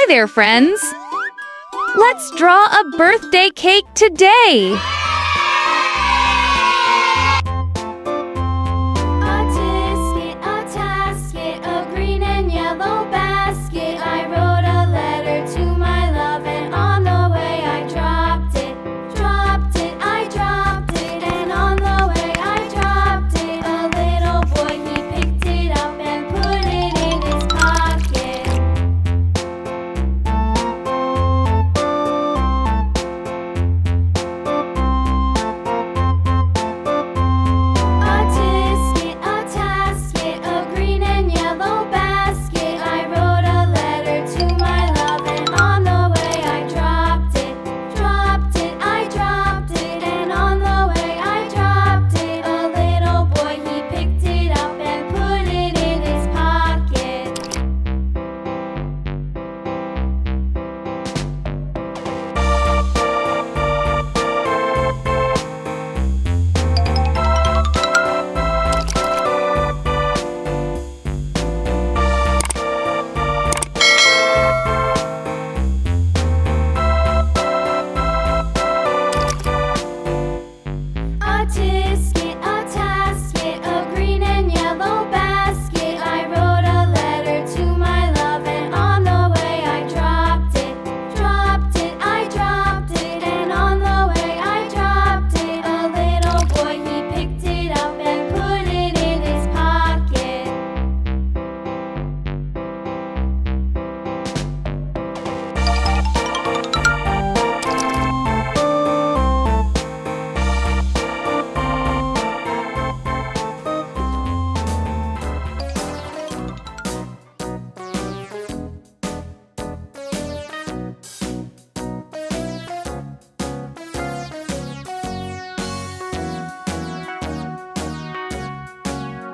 Hi there, friends! Let's draw a birthday cake today! A tasket, a green and yellow basket. I wrote a letter to my love, and on the way I dropped it. I dropped it, and on the way I dropped it. A little boy, he picked it up and put it in his pocket. A tasket, a green and yellow basket. I wrote a letter to my love, and on the way I dropped it. I dropped it, and on the way I dropped it. A little boy, he picked it up and put it in his pocket. A tasket, a green and yellow basket. I wrote a letter to my love, and on the way I dropped it. I dropped it, and on the way I dropped it. A little boy, he picked it up and put it in his pocket.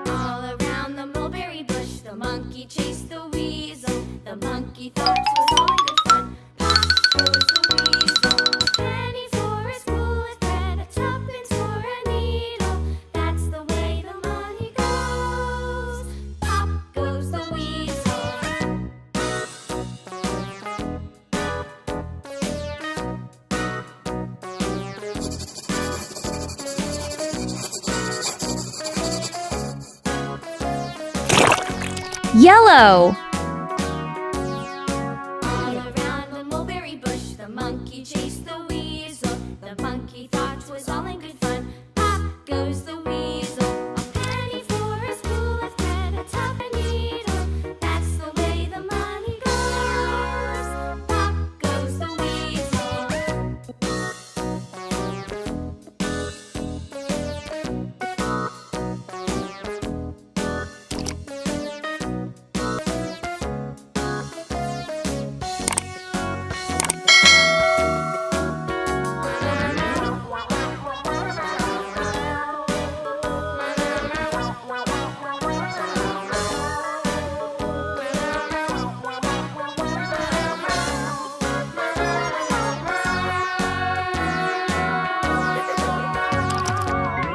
All around the mulberry bush, the monkey chased the weasel. The monkey thought it was all in good fun. Pop goes the weasel. A penny for a spool of thread, a tuppence for a needle. That's the way the money goes. Pop goes the weasel. Yellow! All around the mulberry bush, the monkey chased the weasel. The monkey thought it was all in good fun. Pop goes the weasel. A penny for a spool of thread, a tuppence needle. That's the way the money goes. Pop goes the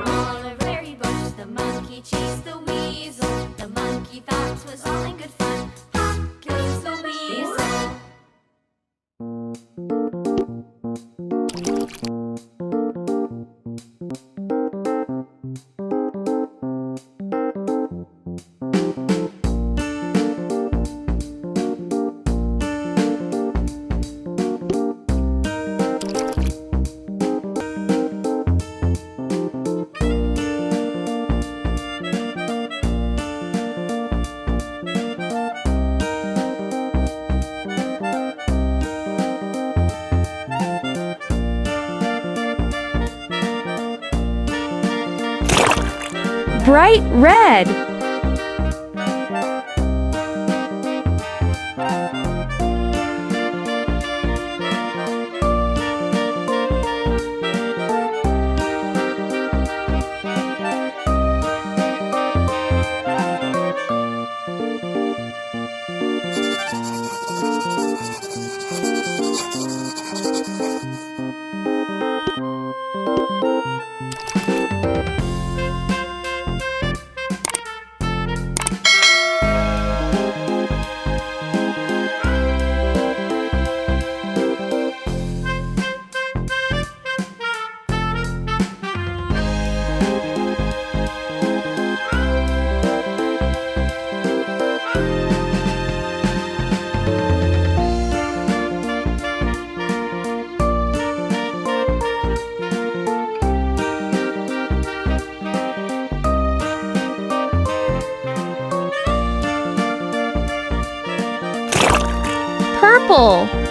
All a very bush, the monkey chased the weasel. The monkey thought it was all in good fun. Pop goes the weasel. Bright red! purple.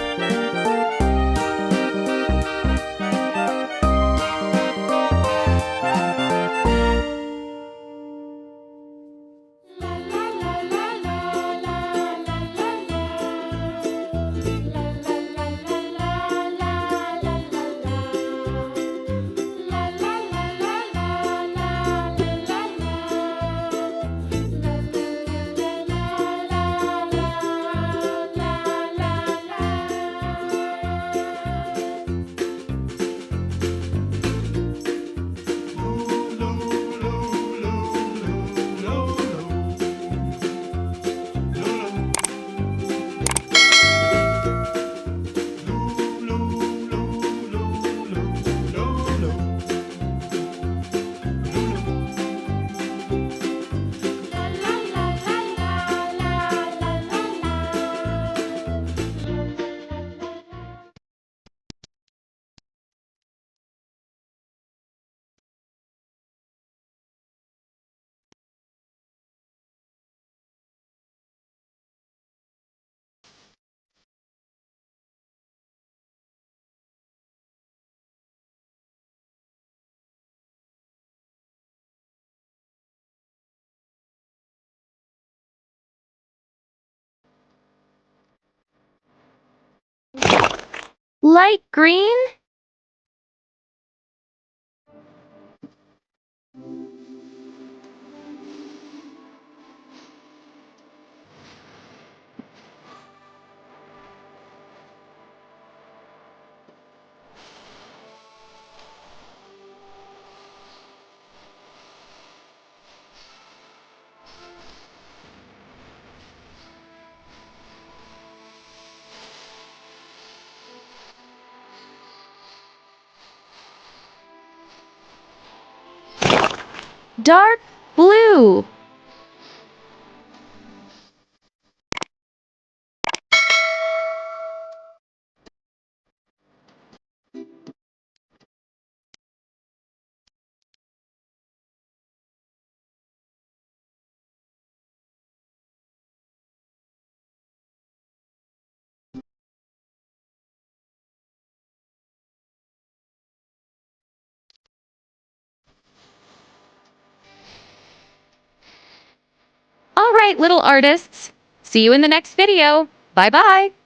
Light green? Dark blue. All right, little artists. See you in the next video. Bye-bye.